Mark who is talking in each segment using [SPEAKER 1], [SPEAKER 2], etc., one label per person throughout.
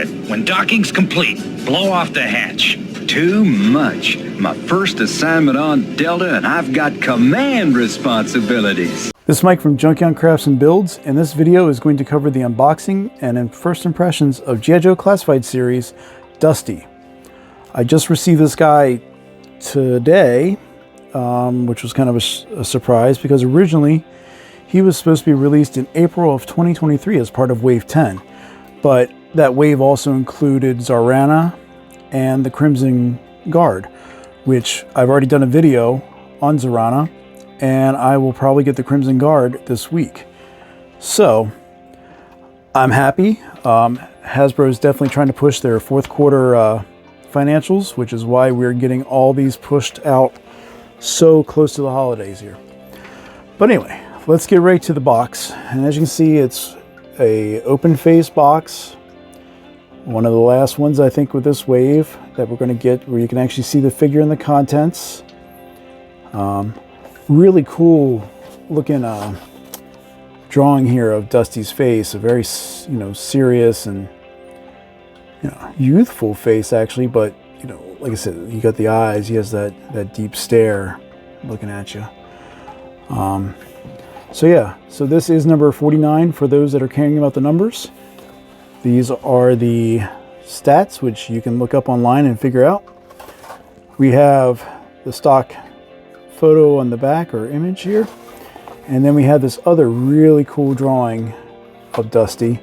[SPEAKER 1] pilot. When docking's complete, blow off the hatch.
[SPEAKER 2] Too much. My first assignment on Delta, and I've got command responsibilities.
[SPEAKER 3] This is Mike from Junkyard Crafts and Builds, and this video is going to cover the unboxing and first impressions of G.I. Joe Classified Series, Dusty. I just received this guy today, which was kind of a surprise because originally he was supposed to be released in April of 2023 as part of Wave 10. But that wave also included Zarana and the Crimson Guard, which I've already done a video on Zarana, and I will probably get the Crimson Guard this week. So I'm happy. Hasbro is definitely trying to push their fourth quarter financials, which is why we're getting all these pushed out so close to the holidays here. But anyway, let's get right to the box. And as you can see, it's a open face box. One of the last ones, I think, with this wave that we're going to get, where you can actually see the figure and the contents. Really cool looking drawing here of Dusty's face. A very, serious and youthful face, actually. But like I said, you got the eyes. He has that deep stare looking at you. So yeah, so this is number 49 for those that are caring about the numbers. These are the stats, which you can look up online and figure out. We have the stock photo on the back, or image here. And then we have this other really cool drawing of Dusty.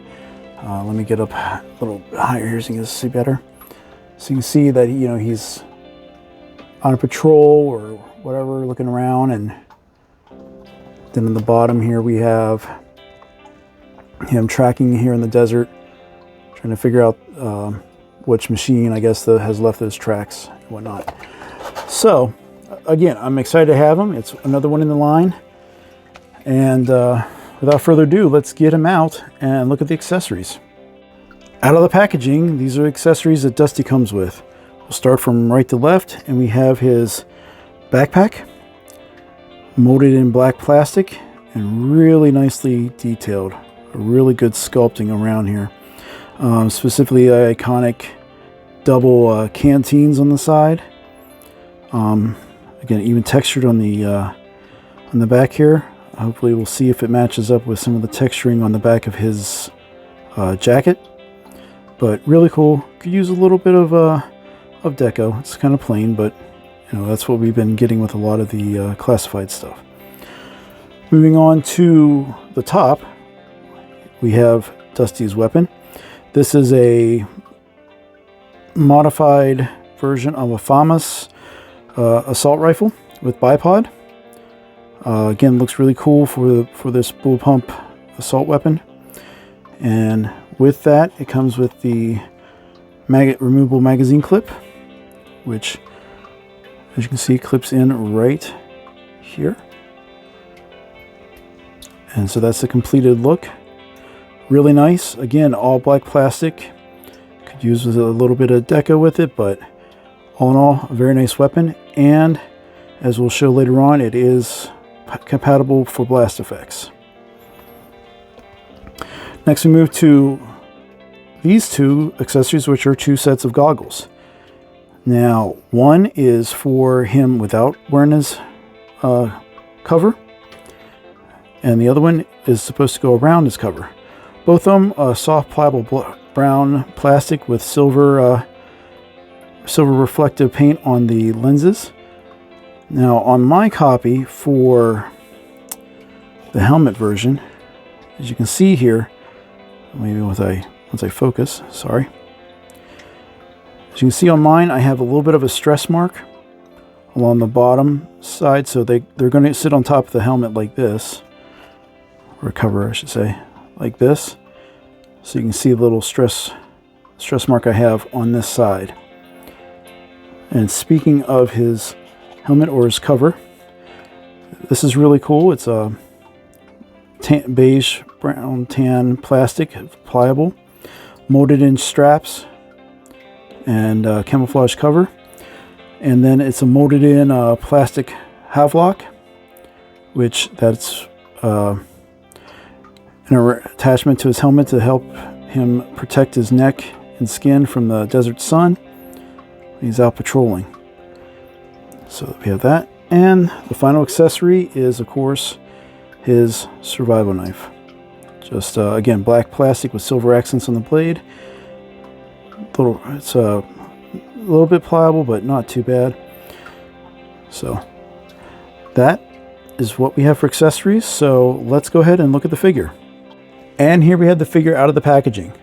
[SPEAKER 3] Let me get up a little higher here so you can see better. So you can see that he's on a patrol or whatever, looking around. And then in the bottom here we have him tracking here in the desert, trying to figure out which machine, I guess, that has left those tracks and whatnot. So, again, I'm excited to have him. It's another one in the line. And without further ado, let's get him out and look at the accessories. Out of the packaging, these are accessories that Dusty comes with. We'll start from right to left, and we have his backpack, molded in black plastic and really nicely detailed. A really good sculpting around here. Specifically the iconic double canteens on the side. Again, even textured on the back here. Hopefully we'll see if it matches up with some of the texturing on the back of his jacket. But really cool. Could use a little bit of deco. It's kind of plain, but that's what we've been getting with a lot of the classified stuff. Moving on to the top, we have Dusty's weapon. This is a modified version of a FAMAS assault rifle with bipod. Again, looks really cool for this bull pump assault weapon. And with that, it comes with the removable magazine clip, which, as you can see, clips in right here. And so that's the completed look. Really nice. Again, all black plastic. Could use with a little bit of deco with it, but all in all, a very nice weapon. And as we'll show later on, it is compatible for blast effects. Next, we move to these two accessories, which are two sets of goggles. Now, one is for him without wearing his cover, and the other one is supposed to go around his cover. Both of them are soft, pliable brown plastic with silver reflective paint on the lenses. Now, on my copy for the helmet version, as you can see here, maybe once I focus, sorry. As you can see on mine, I have a little bit of a stress mark along the bottom side, so they're going to sit on top of the helmet like this, or cover, I should say, like this. So you can see a little stress mark I have on this side. And speaking of his helmet or his cover, this is really cool. It's a beige brown tan plastic, pliable, molded in straps and camouflage cover. And then it's a molded in plastic Havelock, which that's an attachment to his helmet to help him protect his neck and skin from the desert sun. He's out patrolling. So we have that. And the final accessory is, of course, his survival knife. Just, again, black plastic with silver accents on the blade. It's a little bit pliable, but not too bad. So that is what we have for accessories. So let's go ahead and look at the figure. And here we have the figure out of the packaging.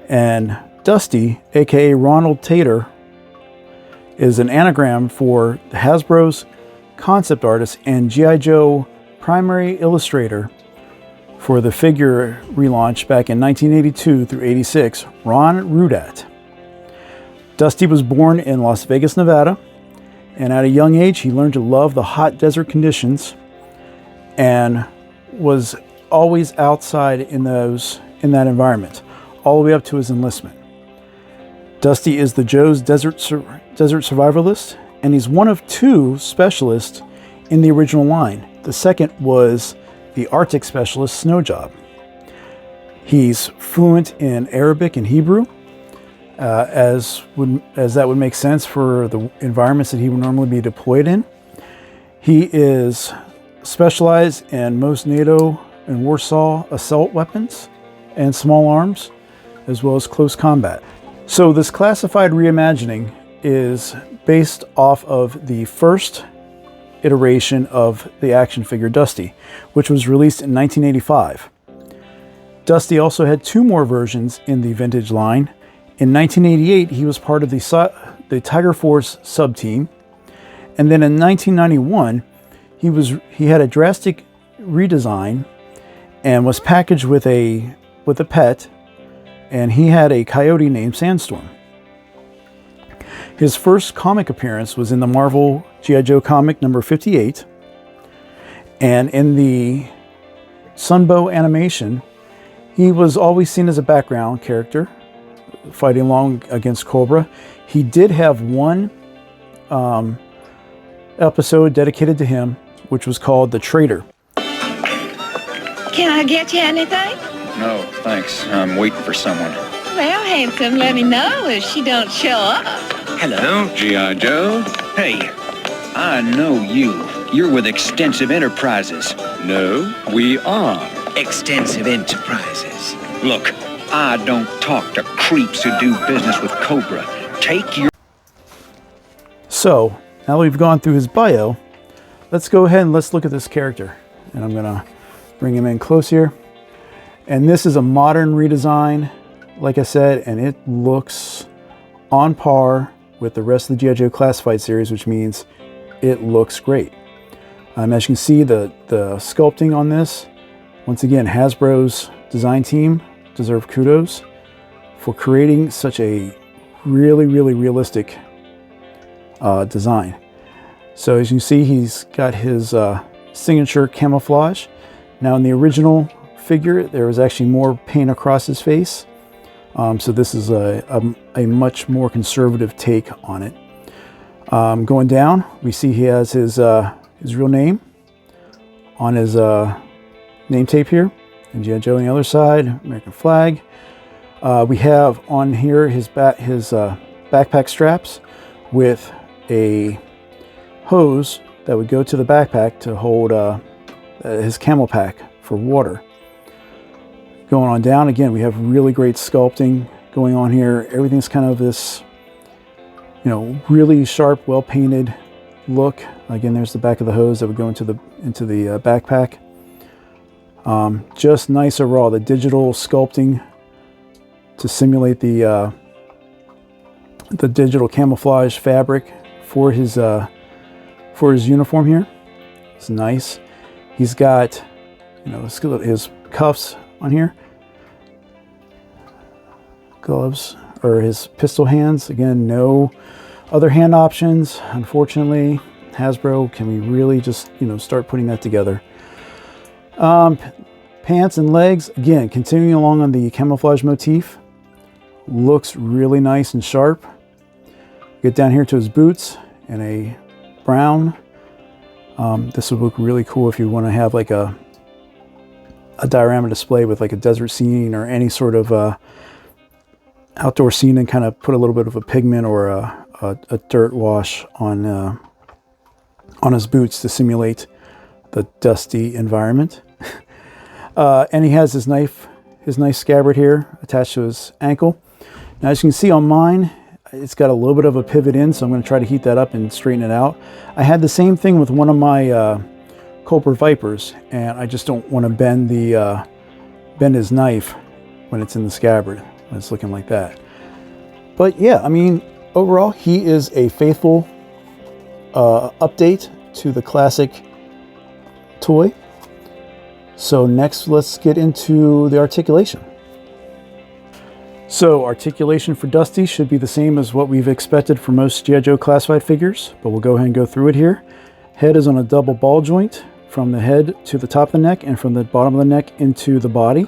[SPEAKER 3] And Dusty, aka Ronald Tater, is an anagram for Hasbro's concept artist and G.I. Joe primary illustrator for the figure relaunch back in 1982 through 86, Ron Rudat. Dusty was born in Las Vegas, Nevada, and at a young age he learned to love the hot desert conditions and was always outside in that environment, all the way up to his enlistment. Dusty is the Joe's desert survivalist, and he's one of 2 specialists in the original line. The second was the Arctic specialist, Snow Job. He's fluent in Arabic and Hebrew, as that would make sense for the environments that he would normally be deployed in. He is specialized in most NATO and Warsaw assault weapons and small arms, as well as close combat. So this classified reimagining is based off of the first iteration of the action figure Dusty, which was released in 1985. Dusty also had 2 more versions in the vintage line. In 1988, he was part of the Tiger Force sub-team. And then in 1991, he had a drastic redesign and was packaged with a pet, and he had a coyote named Sandstorm. His first comic appearance was in the Marvel G.I. Joe comic number 58, and in the Sunbow animation, he was always seen as a background character, fighting along against Cobra. He did have one episode dedicated to him, which was called The Traitor.
[SPEAKER 4] Can I get you anything?
[SPEAKER 2] No, thanks. I'm waiting for someone.
[SPEAKER 4] Well, handsome, let me know if she don't show up.
[SPEAKER 2] Hello, G.I. Joe. Hey, I know you. You're with Extensive Enterprises. No, we are Extensive Enterprises. Look, I don't talk to creeps who do business with Cobra. Take your...
[SPEAKER 3] So, now that we've gone through his bio, let's go ahead and let's look at this character. And I'm going to bring him in close here. And this is a modern redesign, like I said, and it looks on par with the rest of the G.I. Joe Classified series, which means it looks great. As you can see, the sculpting on this, once again, Hasbro's design team deserve kudos for creating such a really, really realistic design. So as you can see, he's got his signature camouflage. Now in the original figure, there was actually more paint across his face. So this is a much more conservative take on it. Going down, we see he has his real name on his name tape here, and G.I. Joe on the other side, American flag. We have on here his backpack straps with a hose that would go to the backpack to hold his camel pack for water. Going on down, again, we have really great sculpting going on here. Everything's kind of this, really sharp, well-painted look. Again, there's the back of the hose that would go into the backpack. Just nice overall. The digital sculpting to simulate the digital camouflage fabric for his uniform here. It's nice. He's got, his cuffs on here, gloves, or his pistol hands. Again, no other hand options. Unfortunately, Hasbro, can we really just, start putting that together? Pants and legs, again, continuing along on the camouflage motif. Looks really nice and sharp. Get down here to his boots in a brown. This would look really cool if you want to have like a diorama display with like a desert scene or any sort of outdoor scene and kind of put a little bit of a pigment or a dirt wash on his boots to simulate the dusty environment. And he has his nice scabbard here attached to his ankle. Now, as you can see on mine, it's got a little bit of a pivot in, so I'm going to try to heat that up and straighten it out. I had the same thing with one of my Cobra Vipers, and I just don't want to bend his knife when it's in the scabbard, when it's looking like that. But yeah, I mean, overall, he is a faithful update to the classic toy. So next, let's get into the articulation. So articulation for Dusty should be the same as what we've expected for most G.I. Joe classified figures, but we'll go ahead and go through it here. Head is on a double ball joint from the head to the top of the neck and from the bottom of the neck into the body.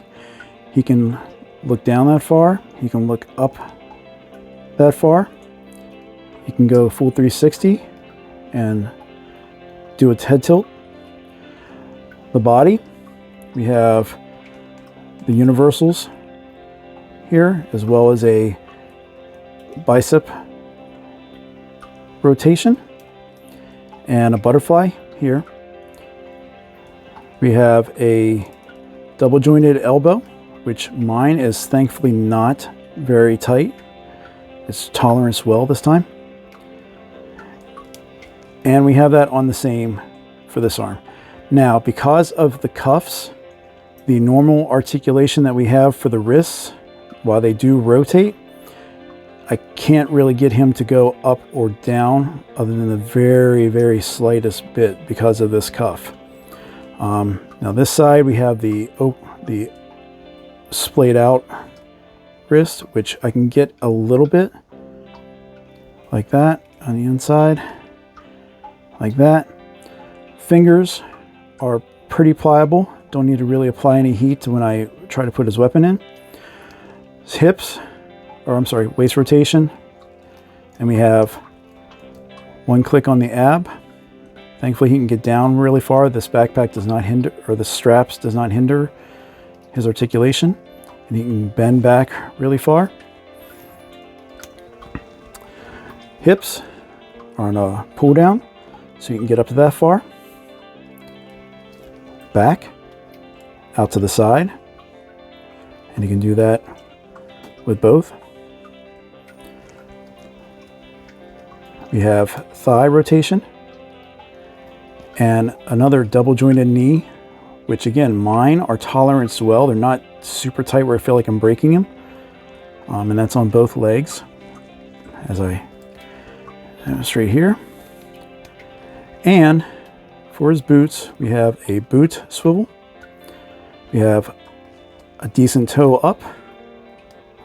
[SPEAKER 3] He can look down that far. He can look up that far. He can go full 360 and do its head tilt. The body, we have the universals here, as well as a bicep rotation and a butterfly here. We have a double jointed elbow, which mine is thankfully not very tight. It's tolerance well this time. And we have that on the same for this arm. Now, because of the cuffs, the normal articulation that we have for the wrists, while they do rotate, I can't really get him to go up or down other than the very, very slightest bit because of this cuff. Now this side we have the splayed out wrist, which I can get a little bit like that on the inside, like that. Fingers are pretty pliable. Don't need to really apply any heat when I try to put his weapon in. His hips, or I'm sorry, waist rotation. And we have one click on the ab. Thankfully he can get down really far. This backpack does not hinder, or the straps does not hinder his articulation. And he can bend back really far. Hips are on a pull down, so you can get up to that far. Back, out to the side. And you can do that with both. We have thigh rotation and another double jointed knee, which again, mine are toleranced well. They're not super tight where I feel like I'm breaking them. And that's on both legs, as I demonstrate here. And for his boots, we have a boot swivel. We have a decent toe up,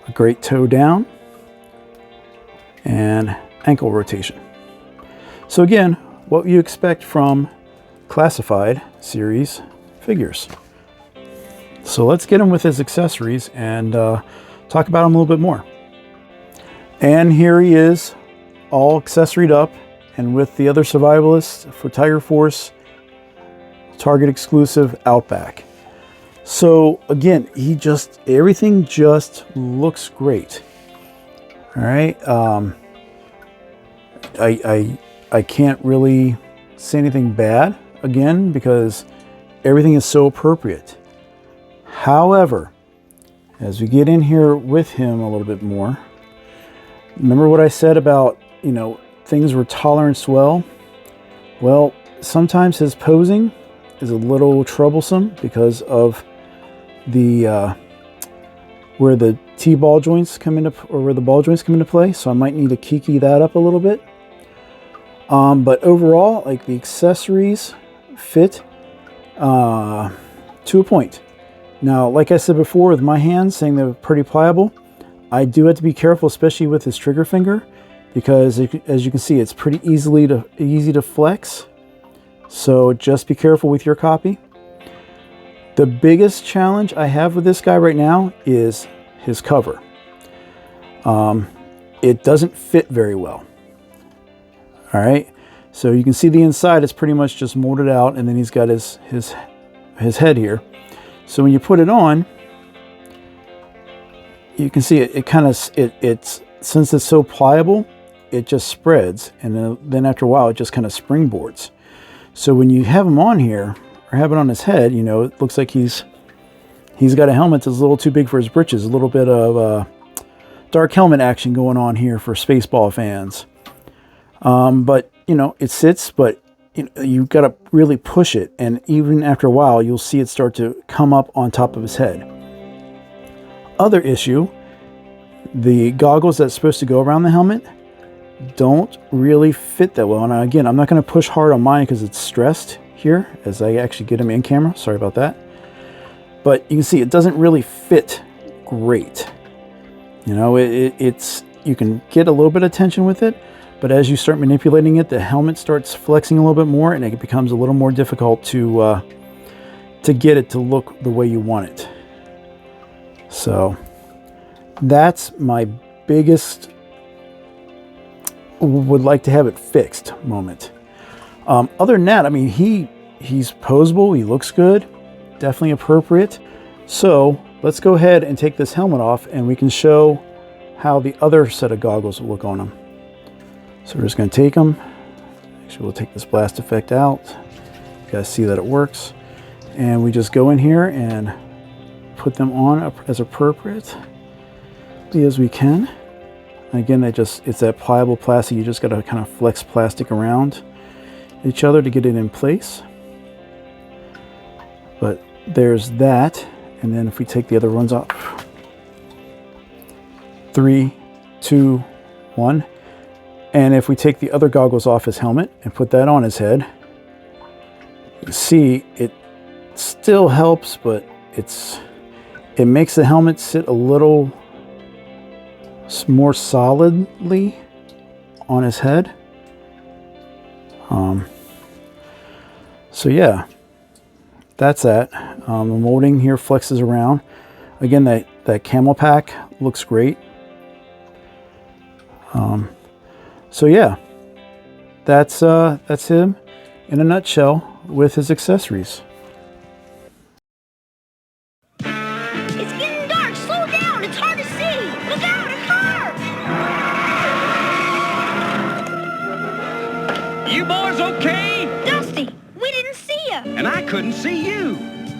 [SPEAKER 3] a great toe down, and ankle rotation. So again, what you expect from classified series figures. So let's get him with his accessories and talk about him a little bit more. And here he is, all accessoried up, and with the other survivalists for Tiger Force Target exclusive Outback. So again, everything just looks great. All right. I can't really say anything bad again because everything is so appropriate. However, as we get in here with him a little bit more, remember what I said about, things were toleranced well? Well, sometimes his posing is a little troublesome because of the where the T-ball joints come into, or where the ball joints come into play. So I might need to kiki that up a little bit. But overall, like, the accessories fit to a point. Now, like I said before, with my hands saying they're pretty pliable, I do have to be careful, especially with his trigger finger, because as you can see, it's pretty easy to flex. So just be careful with your copy. The biggest challenge I have with this guy right now is his cover. It doesn't fit very well. All right, so you can see the inside is pretty much just molded out, and then he's got his head here. So when you put it on, you can see it kind of, it's since it's so pliable, it just spreads, and then after a while it just kind of springboards. So when you have him on here, or have it on his head, you know, it looks like he's got a helmet that's a little too big for his britches. A little bit of dark helmet action going on here for Spaceball fans. But you know, it sits, but you've got to really push it, and even after a while you'll see it start to come up on top of his head. Other issue, the goggles that's supposed to go around the helmet don't really fit that well. And again, I'm not going to push hard on mine because it's stressed here as I actually get him in camera. Sorry about that. But you can see it doesn't really fit great. You know, it's you can get a little bit of tension with it, but as you start manipulating it, the helmet starts flexing a little bit more, and it becomes a little more difficult to get it to look the way you want it. So that's my biggest would like to have it fixed moment. Other than that, I mean, he's posable, he looks good, definitely appropriate. So let's go ahead and take this helmet off, and we can show how the other set of goggles will look on him. So we're just going to take them. Actually, we'll take this blast effect out. You guys see that it works. And we just go in here and put them on as appropriate as we can. And again, it's that pliable plastic. You just got to kind of flex plastic around each other to get it in place. But there's that. And then if we take the other ones off, 3, 2, 1. And if we take the other goggles off his helmet and put that on his head, you see it still helps, but it makes the helmet sit a little more solidly on his head. So yeah, that's that. The molding here flexes around. Again, that camel pack looks great. So yeah, that's him in a nutshell with his accessories.
[SPEAKER 5] It's getting dark. Slow down. It's hard to see. Look out, a car!
[SPEAKER 2] You boys okay?
[SPEAKER 5] Dusty, we didn't see you.
[SPEAKER 2] And I couldn't see you.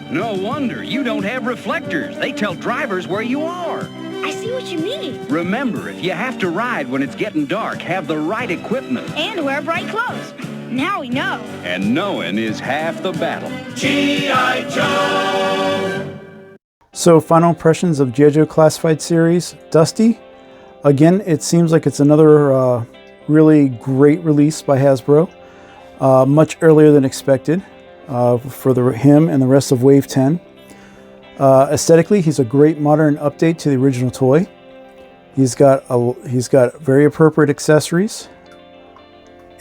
[SPEAKER 2] No wonder you don't have reflectors. They tell drivers where you are.
[SPEAKER 5] I see what you mean.
[SPEAKER 2] Remember, if you have to ride when it's getting dark, have the right equipment.
[SPEAKER 5] And wear bright clothes. Now we know.
[SPEAKER 2] And knowing is half the battle.
[SPEAKER 1] G.I. Joe!
[SPEAKER 3] So final impressions of G.I. Joe Classified Series, Dusty. Again, it seems like it's another really great release by Hasbro. Much earlier than expected for him and the rest of Wave 10. Aesthetically, he's a great modern update to the original toy. He's got very appropriate accessories,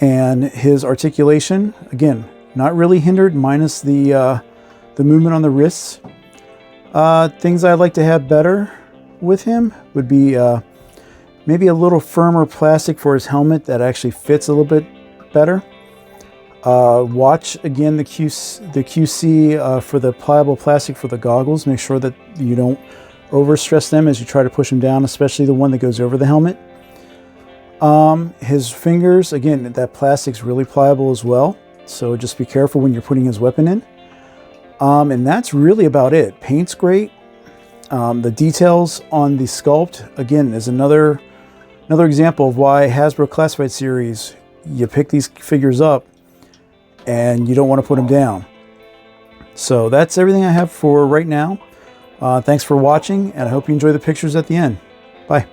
[SPEAKER 3] and his articulation, again, not really hindered, minus the movement on the wrists. Things I'd like to have better with him would be maybe a little firmer plastic for his helmet that actually fits a little bit better. Watch again the QC for the pliable plastic for the goggles. Make sure that you don't overstress them as you try to push them down, especially the one that goes over the helmet. His fingers, again, that plastic's really pliable as well, so just be careful when you're putting his weapon in. And that's really about it. Paint's great. The details on the sculpt, again, is another example of why Hasbro Classified Series, you pick these figures up and you don't want to put them down. So that's everything I have for right now. Thanks for watching, and I hope you enjoy the pictures at the end. Bye.